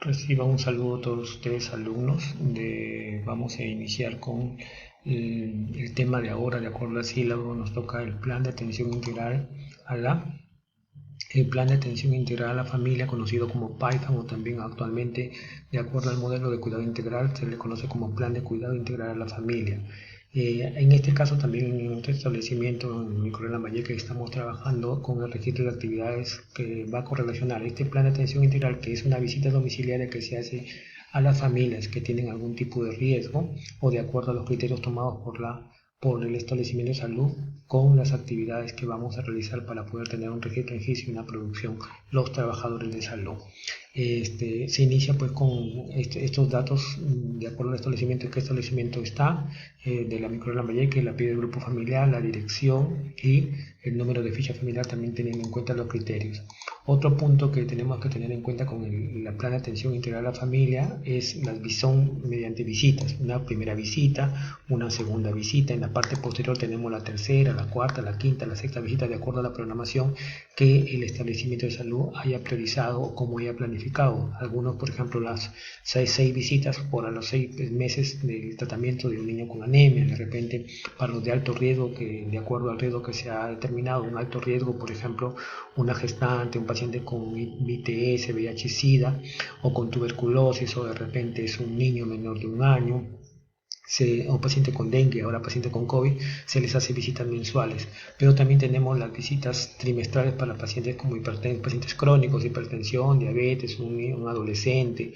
Reciban un saludo a todos ustedes, alumnos. Vamos a iniciar con el tema de ahora, de acuerdo al sílabo. Nos toca el plan de atención integral a la el plan de atención integral a la familia, conocido como PAIFAM, o también actualmente, de acuerdo al modelo de cuidado integral, se le conoce como plan de cuidado integral a la familia. En este caso, también en nuestro establecimiento, en Nicolás Lambayeque, estamos trabajando con el registro de actividades que va a correlacionar este plan de atención integral, que es una visita domiciliaria que se hace a las familias que tienen algún tipo de riesgo o de acuerdo a los criterios tomados por el establecimiento de salud, con las actividades que vamos a realizar para poder tener un registro y una producción los trabajadores de salud. Se inicia pues con estos datos de acuerdo al establecimiento, qué establecimiento está, de la micro Lambayeque, la pide del grupo familiar, la dirección y el número de ficha familiar, también teniendo en cuenta los criterios. Otro punto que tenemos que tener en cuenta con la plan de atención integral a la familia es las son mediante visitas, una primera visita, una segunda visita. En la parte posterior tenemos la tercera, la cuarta, la quinta, la sexta visita, de acuerdo a la programación que el establecimiento de salud haya priorizado o como haya planificado. Algunos, por ejemplo, las seis visitas por a los 6 meses del tratamiento de un niño con anemia, de repente para los de alto riesgo, que de acuerdo al riesgo que se ha determinado, un alto riesgo, por ejemplo, una gestante, un paciente con ITS, VIH-Sida o con tuberculosis, o de repente es un niño menor de un año, o paciente con dengue, ahora paciente con COVID, se les hace visitas mensuales. Pero también tenemos las visitas trimestrales para pacientes como pacientes crónicos, hipertensión, diabetes, un adolescente.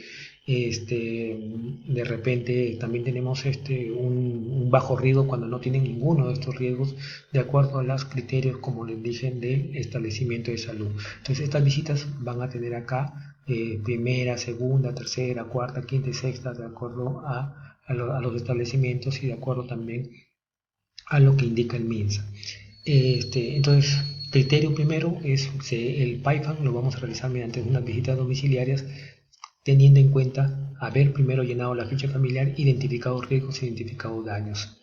De repente también tenemos un bajo riesgo cuando no tienen ninguno de estos riesgos, de acuerdo a los criterios, como les dije, del establecimiento de salud. Entonces estas visitas van a tener acá primera, segunda, tercera, cuarta, quinta y sexta, de acuerdo a los establecimientos y de acuerdo también a lo que indica el MINSA. Entonces, criterio primero es el PAIFAM, lo vamos a realizar mediante unas visitas domiciliarias, teniendo en cuenta haber primero llenado la ficha familiar, identificado riesgos, identificado daños.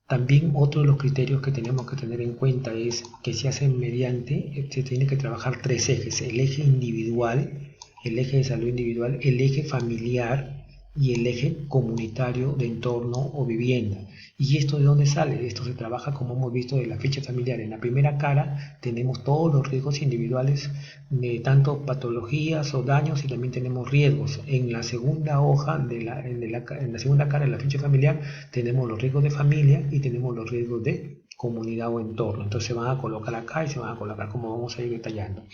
También otro de los criterios que tenemos que tener en cuenta es que se hace se tiene que trabajar tres ejes: el eje individual, el eje de salud individual, el eje familiar y el eje comunitario de entorno o vivienda. ¿Y esto de dónde sale? Esto se trabaja, como hemos visto, de la ficha familiar. En la primera cara tenemos todos los riesgos individuales, de tanto patologías o daños, y también tenemos riesgos. En la segunda hoja, en la segunda cara de la ficha familiar, tenemos los riesgos de familia y tenemos los riesgos de comunidad o entorno. Entonces se van a colocar acá y se van a colocar como vamos a ir detallando.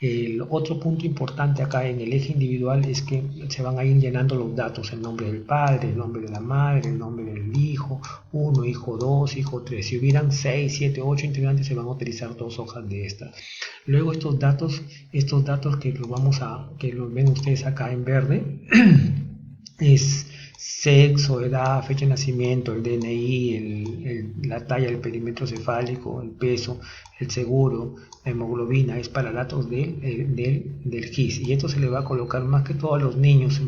El otro punto importante acá en el eje individual es que se van a ir llenando los datos: el nombre del padre, el nombre de la madre, el nombre del hijo 1, hijo 2, hijo 3. Si hubieran 6, 7, 8 integrantes, se van a utilizar 2 hojas de estas. Luego estos datos que los ven ustedes acá en verde, es sexo, edad, fecha de nacimiento, el DNI, la talla, el perímetro cefálico, el peso, el seguro, la hemoglobina. Es para datos del GIS, y esto se le va a colocar más que todo a los niños.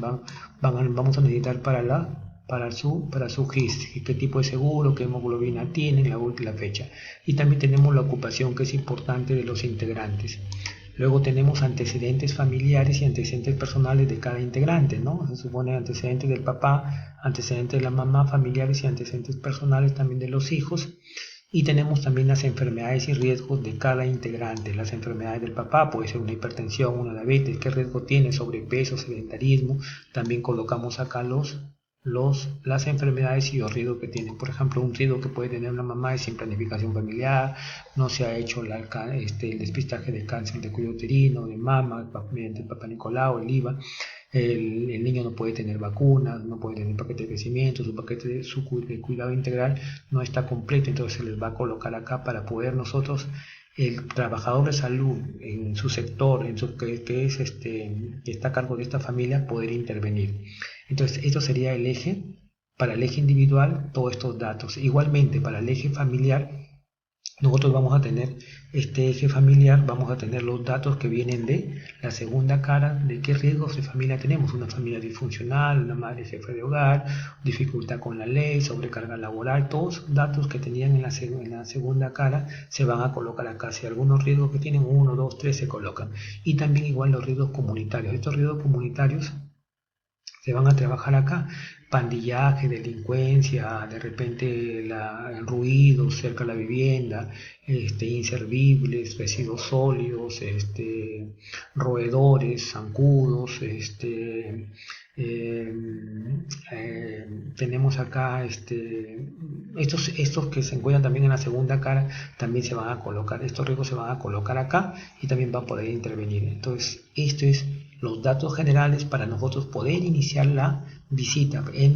Vamos a necesitar para su GIS, qué tipo de seguro, qué hemoglobina tienen, la última fecha. Y también tenemos la ocupación, que es importante, de los integrantes. Luego tenemos antecedentes familiares y antecedentes personales de cada integrante, ¿no? Se supone antecedentes del papá, antecedentes de la mamá, familiares y antecedentes personales también de los hijos. Y tenemos también las enfermedades y riesgos de cada integrante. Las enfermedades del papá puede ser una hipertensión, una diabetes, qué riesgo tiene, sobrepeso, sedentarismo. También colocamos acá las enfermedades y los riesgos que tienen. Por ejemplo, un riesgo que puede tener una mamá es sin planificación familiar, no se ha hecho el despistaje de cáncer de cuello uterino, de mama, mediante el Papá Nicolau, el IVA. El niño no puede tener vacunas, no puede tener paquete de crecimiento, su paquete de cuidado integral no está completo. Entonces se les va a colocar acá para poder nosotros, el trabajador de salud en su sector, que está a cargo de esta familia, poder intervenir. Entonces esto sería el eje. Para el eje individual, todos estos datos. Igualmente para el eje familiar, nosotros vamos a tener este eje familiar, vamos a tener los datos que vienen de la segunda cara de qué riesgos de familia tenemos. Una familia disfuncional, una madre jefe de hogar, dificultad con la ley, sobrecarga laboral, todos los datos que tenían en la segunda cara se van a colocar acá. Si algunos riesgos que tienen, 1, 2, 3 se colocan. Y también igual los riesgos comunitarios. Estos riesgos comunitarios se van a trabajar acá, pandillaje, delincuencia, de repente el ruido cerca de la vivienda, inservibles, residuos sólidos, roedores, zancudos, eh, tenemos acá estos que se encuentran también en la segunda cara, también se van a colocar, estos riesgos se van a colocar acá y también van a poder intervenir. Entonces, esto es los datos generales para nosotros poder iniciar la visita en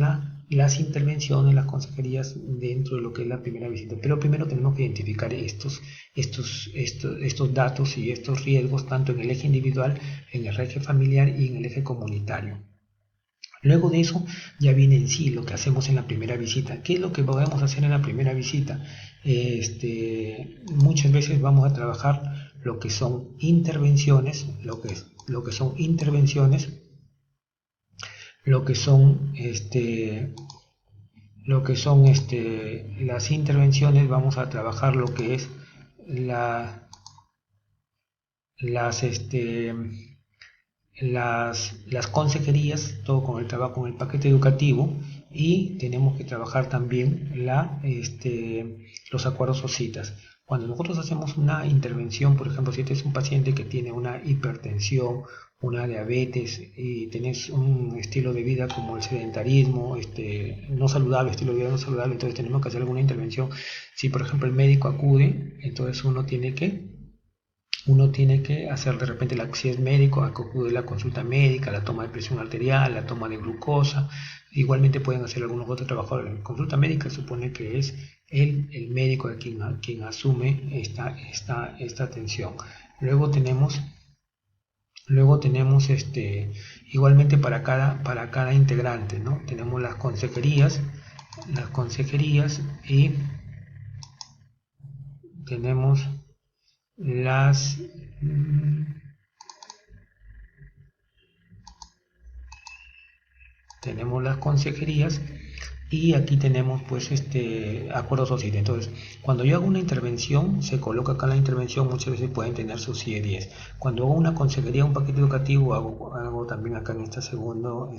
las intervenciones, las consejerías dentro de lo que es la primera visita. Pero primero tenemos que identificar estos datos y estos riesgos tanto en el eje individual, en el eje familiar y en el eje comunitario. Luego de eso ya viene en sí lo que hacemos en la primera visita. ¿Qué es lo que podemos hacer en la primera visita? Muchas veces vamos a trabajar lo que son intervenciones, lo que son intervenciones, las intervenciones. Vamos a trabajar lo que es las las consejerías, todo con el trabajo, con el paquete educativo, y tenemos que trabajar también los acuerdos o citas. Cuando nosotros hacemos una intervención, por ejemplo, si este es un paciente que tiene una hipertensión, una diabetes y tenés un estilo de vida como el sedentarismo, no saludable, estilo de vida no saludable, entonces tenemos que hacer alguna intervención. Si por ejemplo el médico acude, entonces uno tiene que hacer de repente, si es médico, acude la consulta médica, la toma de presión arterial, la toma de glucosa. Igualmente pueden hacer algunos otros trabajadores. La consulta médica supone que es el médico quien asume esta atención. Luego tenemos igualmente para cada integrante, ¿no? Tenemos las consejerías y tenemos las consejerías, y aquí tenemos pues acuerdos sociales. Entonces, cuando yo hago una intervención, se coloca acá la intervención, muchas veces pueden tener su CIE 10. Cuando hago una consejería, un paquete educativo, hago también acá en este segundo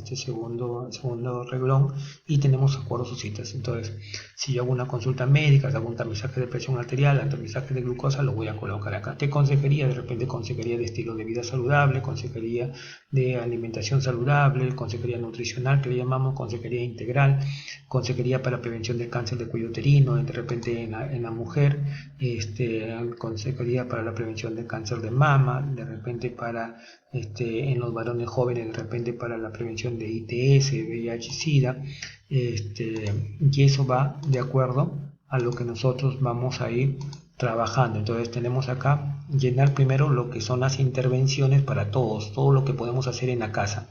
reglón, y tenemos acuerdos sociales. Entonces, si yo hago una consulta médica, hago un tamizaje de presión arterial, un tamizaje de glucosa, lo voy a colocar acá. ¿Qué consejería? De repente consejería de estilo de vida saludable, consejería de alimentación saludable, consejería nutricional, que le llamamos consejería integral, consejería para prevención del cáncer de cuello uterino, de repente en la mujer, consejería para la prevención del cáncer de mama, de repente para en los varones jóvenes, de repente para la prevención de ITS, VIH, SIDA, y eso va de acuerdo a lo que nosotros vamos a ir trabajando. Entonces tenemos acá llenar primero lo que son las intervenciones para todo lo que podemos hacer en la casa.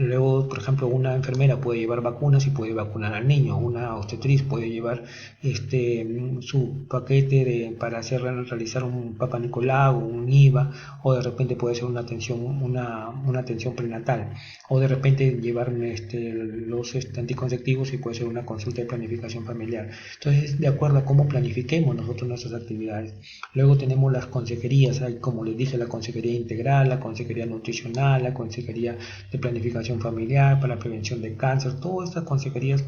Luego, por ejemplo, una enfermera puede llevar vacunas y puede vacunar al niño. Una obstetriz puede llevar su paquete para realizar un Papa Nicolau, un IVA, o de repente puede ser una atención prenatal, o de repente llevar los anticonceptivos, y puede ser una consulta de planificación familiar. Entonces, de acuerdo a cómo planifiquemos nosotros nuestras actividades. Luego tenemos las consejerías, hay, como les dije, la consejería integral, la consejería nutricional, la consejería de planificación familiar, para la prevención de cáncer. Todas estas consejerías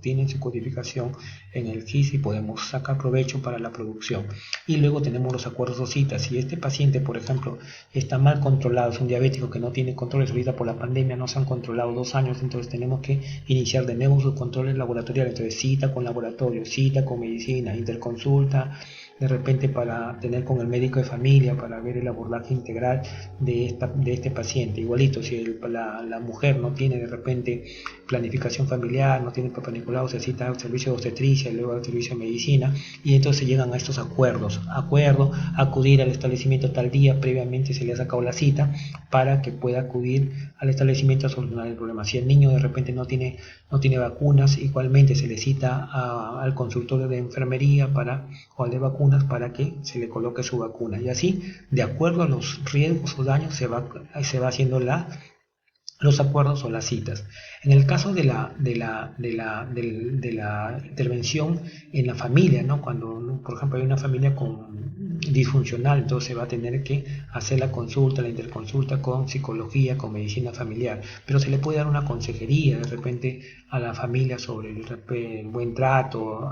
tienen su codificación en el GIS y podemos sacar provecho para la producción. Y luego tenemos los acuerdos o citas. Si este paciente, por ejemplo, está mal controlado, es un diabético que no tiene controles, ahorita por la pandemia no se han controlado 2 años, entonces tenemos que iniciar de nuevo sus controles laboratoriales. Entonces, cita con laboratorio, cita con medicina, interconsulta, de repente para tener con el médico de familia, para ver el abordaje integral de este paciente. Igualito, si la mujer no tiene de repente planificación familiar, no tiene Papa Nicolau, se cita al servicio de obstetricia, luego al servicio de medicina, y entonces llegan a estos acuerdos. Acudir al establecimiento tal día, previamente se le ha sacado la cita para que pueda acudir al establecimiento a solucionar el problema. Si el niño de repente no tiene vacunas, igualmente se le cita al consultorio de enfermería o al de vacunas vacunas para que se le coloque su vacuna. Y así, de acuerdo a los riesgos o daños, se va haciendo los acuerdos o las citas. En el caso de la intervención en la familia, ¿no? Cuando, por ejemplo, hay una familia disfuncional, entonces se va a tener que hacer la consulta, la interconsulta con psicología, con medicina familiar, pero se le puede dar una consejería de repente a la familia sobre el buen trato,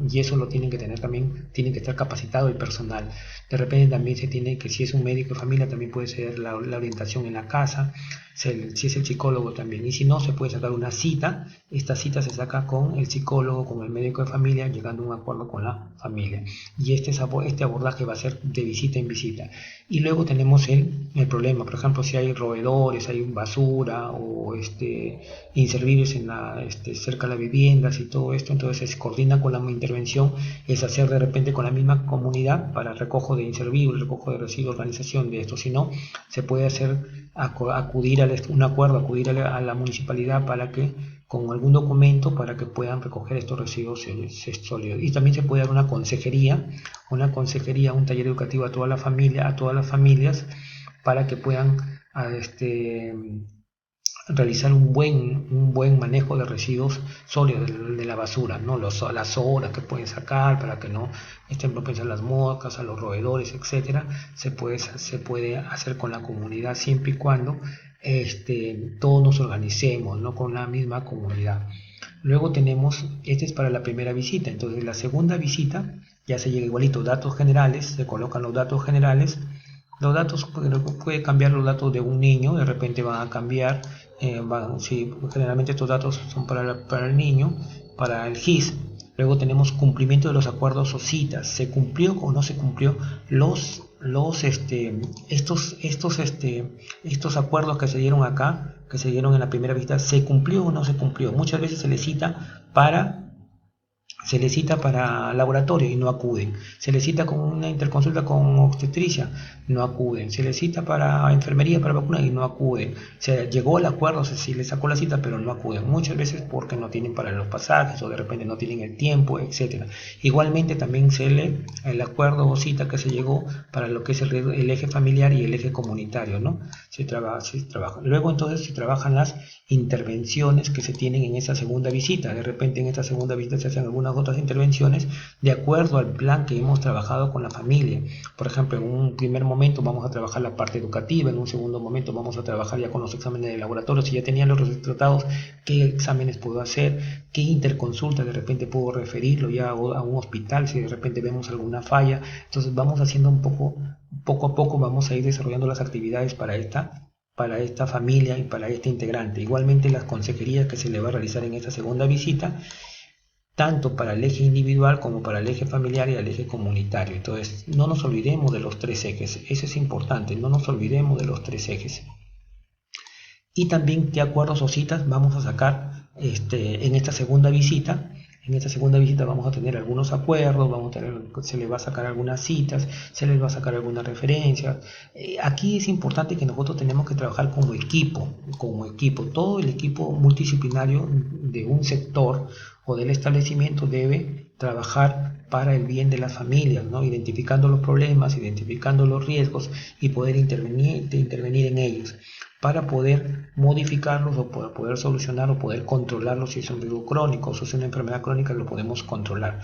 y eso lo tienen que tener también, tiene que estar capacitado el personal. De repente también se tiene que, si es un médico de familia, también puede ser la orientación en la casa, si es el psicólogo también, y si no, se puede sacar una cita. Esta cita se saca con el psicólogo, con el médico de familia, llegando a un acuerdo con la familia, y este abordaje va a ser de visita en visita. Y luego tenemos el problema, por ejemplo, si hay roedores, hay basura o inservibles cerca de las viviendas y todo esto, entonces se coordina con la intervención, es hacer de repente con la misma comunidad para recojo de inservibles, recojo de residuos, organización de esto. Si no, se puede acudir a la municipalidad para que, con algún documento, para que puedan recoger estos residuos sólidos. Y también se puede dar una consejería, un taller educativo a toda la familia, a todas las familias, para que puedan realizar un buen manejo de residuos sólidos de la basura, ¿no? Las horas que pueden sacar para que no estén propensas a las moscas, a los roedores, etcétera. Se puede hacer con la comunidad siempre y cuando todos nos organicemos, ¿no? Con la misma comunidad. Luego tenemos, es para la primera visita. Entonces la segunda visita ya se llega igualito, datos generales, se colocan los datos generales. Los datos, puede cambiar los datos de un niño, de repente van a cambiar, generalmente estos datos son para el niño, para el GIS. Luego tenemos cumplimiento de los acuerdos o citas, se cumplió o no se cumplió estos acuerdos que se dieron acá, que se dieron en la primera visita, se cumplió o no se cumplió. Muchas veces se le cita para laboratorio y no acuden. Se le cita con una interconsulta con obstetricia, no acuden. Se le cita para enfermería, para vacunas y no acuden. Se llegó al acuerdo, se le sacó la cita, pero no acuden. Muchas veces porque no tienen para los pasajes o de repente no tienen el tiempo, etc. Igualmente también el acuerdo o cita que se llegó para lo que es el eje familiar y el eje comunitario, ¿no? Se trabaja. Luego entonces se trabajan las intervenciones que se tienen en esa segunda visita. De repente en esta segunda visita se hacen algunas otras intervenciones de acuerdo al plan que hemos trabajado con la familia. Por ejemplo, en un primer momento vamos a trabajar la parte educativa, en un segundo momento vamos a trabajar ya con los exámenes de laboratorio. Si ya tenían los resultados, qué exámenes puedo hacer, qué interconsulta de repente puedo referirlo ya a un hospital si de repente vemos alguna falla. Entonces vamos haciendo poco a poco vamos a ir desarrollando las actividades para esta familia y para este integrante. Igualmente las consejerías que se le va a realizar en esta segunda visita, tanto para el eje individual como para el eje familiar y el eje comunitario. Entonces no nos olvidemos de los tres ejes, eso es importante, no nos olvidemos de los tres ejes. Y también qué acuerdos o citas vamos a sacar en esta segunda visita. En esta segunda visita vamos a tener algunos acuerdos, se les va a sacar algunas citas, se les va a sacar algunas referencias. Aquí es importante que nosotros tenemos que trabajar como equipo, todo el equipo multidisciplinario de un sector o del establecimiento debe trabajar para el bien de las familias, ¿no? Identificando los problemas, identificando los riesgos y poder intervenir en ellos, para poder modificarlos o para poder solucionar o poder controlarlos. Si es un riesgo crónico o si es una enfermedad crónica, lo podemos controlar.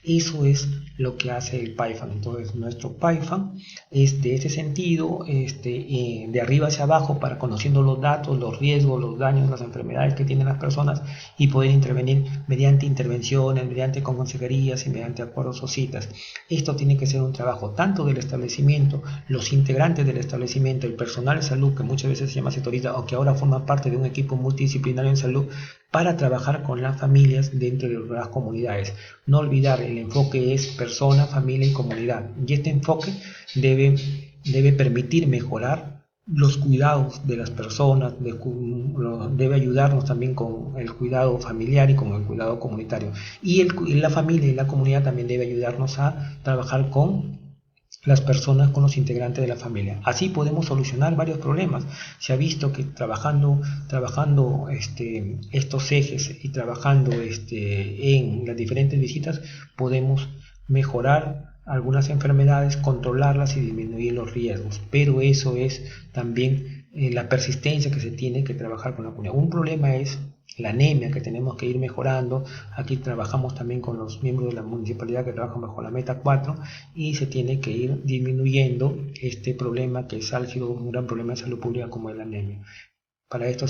Eso es lo que hace el PAIFAM. Entonces nuestro PAIFAM es de ese sentido, de arriba hacia abajo, para conociendo los datos, los riesgos, los daños, las enfermedades que tienen las personas y poder intervenir mediante intervenciones, mediante consejerías y mediante acuerdos o citas. Esto tiene que ser un trabajo tanto del establecimiento, los integrantes del establecimiento, el personal de salud, que muchas veces se llama sectorista o que ahora forma parte de un equipo multidisciplinario en salud, para trabajar con las familias dentro de las comunidades. No olvidar, el enfoque es persona, familia y comunidad. Y este enfoque debe permitir mejorar los cuidados de las personas, debe ayudarnos también con el cuidado familiar y con el cuidado comunitario. Y la familia y la comunidad también debe ayudarnos a trabajar con las personas, con los integrantes de la familia. Así podemos solucionar varios problemas. Se ha visto que trabajando estos ejes y trabajando en las diferentes visitas podemos mejorar algunas enfermedades, controlarlas y disminuir los riesgos, pero eso es también la persistencia que se tiene que trabajar con la cuna. Un problema es la anemia que tenemos que ir mejorando. Aquí trabajamos también con los miembros de la municipalidad que trabajan bajo la meta 4 y se tiene que ir disminuyendo este problema que es álgido, un gran problema de salud pública como es la anemia. Para esto